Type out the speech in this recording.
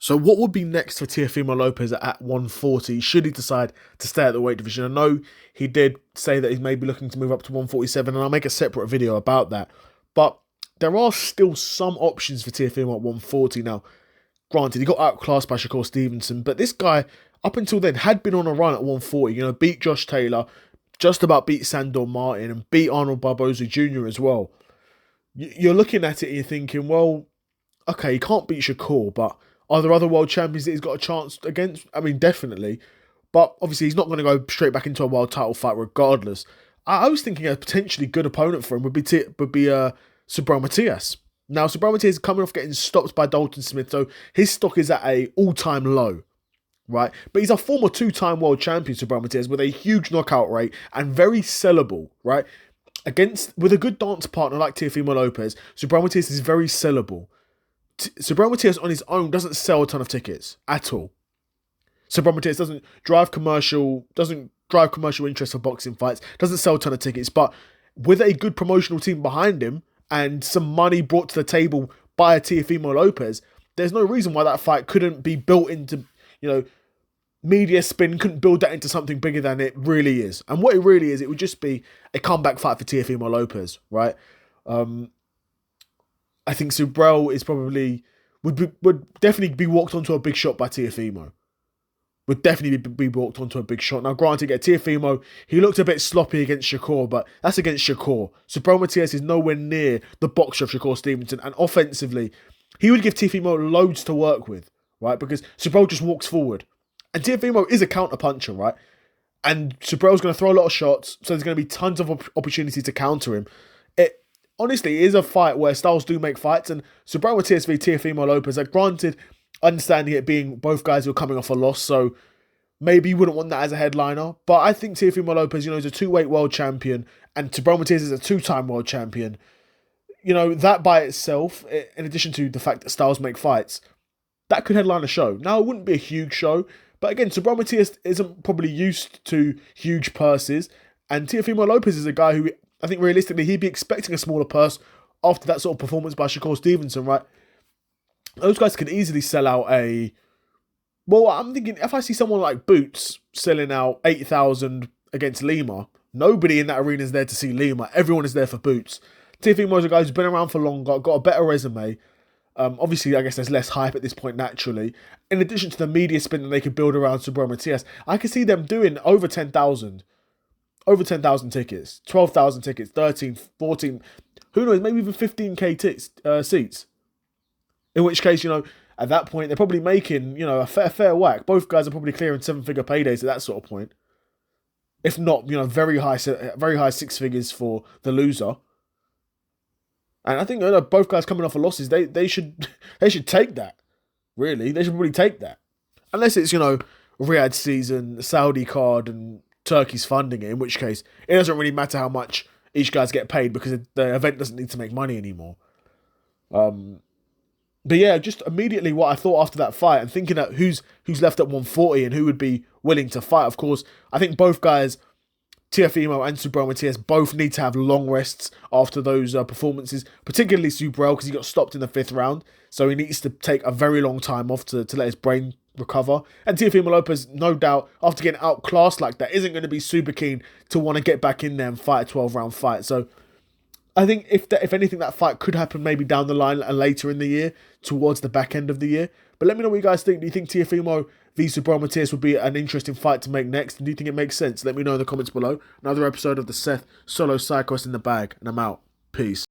So what would be next for Teofimo Lopez at 140 should he decide to stay at the weight division? I know he did say that he's maybe looking to move up to 147, and I'll make a separate video about that. But there are still some options for Teofimo at 140 now. Granted, he got outclassed by Shakur Stevenson, but this guy, up until then, had been on a run at 140. You know, beat Josh Taylor, just about beat Sandor Martin, and beat Arnold Barboza Jr. as well. You're looking at it and you're thinking, well, okay, he can't beat Shakur, but are there other world champions that he's got a chance against? I mean, definitely. But obviously, he's not going to go straight back into a world title fight regardless. I was thinking a potentially good opponent for him would be Subriel Matias. Now, Subriel Matias is coming off getting stopped by Dalton Smith, so his stock is at an all-time low, right? But he's a former two-time world champion, Subriel Matias, with a huge knockout rate and very sellable, right? With a good dance partner like Teofimo Lopez, Subriel Matias is very sellable. Subriel Matias on his own doesn't sell a ton of tickets at all. Subriel Matias doesn't drive commercial interest for boxing fights, doesn't sell a ton of tickets, but with a good promotional team behind him and some money brought to the table by a Teofimo Lopez, there's no reason why that fight couldn't be built into, media spin, couldn't build that into something bigger than it really is. And what it really is, it would just be a comeback fight for Teofimo Lopez, right? I think Subriel is probably would definitely be walked onto a big shot by Teofimo. Would definitely be walked onto a big shot. Now, granted, Teofimo, he looked a bit sloppy against Shakur, but that's against Shakur. Subriel Matias is nowhere near the boxer of Shakur Stevenson, and offensively, he would give Teofimo loads to work with, right? Because Subriel just walks forward, and Teofimo is a counter puncher, right? And Subriel's going to throw a lot of shots, so there's going to be tons of opportunity to counter him. Honestly, it is a fight where styles do make fights, and Subriel Matias v Teofimo Lopez, granted, understanding it being both guys who are coming off a loss, so maybe you wouldn't want that as a headliner, but I think Teofimo Lopez, is a two-weight world champion, and Subriel Matias is a two-time world champion. That by itself, in addition to the fact that styles make fights, that could headline a show. Now, it wouldn't be a huge show, but again, Subriel Matias isn't probably used to huge purses, and Teofimo Lopez is a guy who, I think realistically, he'd be expecting a smaller purse after that sort of performance by Shakur Stevenson, right? Those guys could easily sell out well, I'm thinking, if I see someone like Boots selling out 8,000 against Lima, nobody in that arena is there to see Lima. Everyone is there for Boots. Teofimo is a guy who's been around for longer, got a better resume. Obviously, I guess there's less hype at this point, naturally. In addition to the media spin that they could build around Subriel Matias, I could see them doing over 10,000. Over 10,000 tickets, 12,000 tickets, 13, 14, who knows, maybe even 15k seats. In which case, at that point, they're probably making, a fair whack. Both guys are probably clearing seven-figure paydays at that sort of point. If not, very high six figures for the loser. And I think both guys coming off of losses, they should take that. Really, they should probably take that. Unless it's, Riyadh season, Saudi card, and Turkey's funding it, in which case it doesn't really matter how much each guy's get paid because the event doesn't need to make money anymore. But yeah, just immediately what I thought after that fight and thinking that who's left at 140 and who would be willing to fight. Of course, I think both guys, Teofimo and Subriel Matias, both need to have long rests after those performances, particularly Subriel because he got stopped in the 5th round, so he needs to take a very long time off to let his brain recover. And Teofimo Lopez, no doubt, after getting outclassed like that, isn't going to be super keen to want to get back in there and fight a 12-round fight. So I think if anything, that fight could happen maybe down the line later in the year, towards the back end of the year. But let me know what you guys think. Do you think Teofimo v Subriel Matias would be an interesting fight to make next? And do you think it makes sense? Let me know in the comments below. Another episode of the Seth Solo Side Quest in the bag, and I'm out. Peace.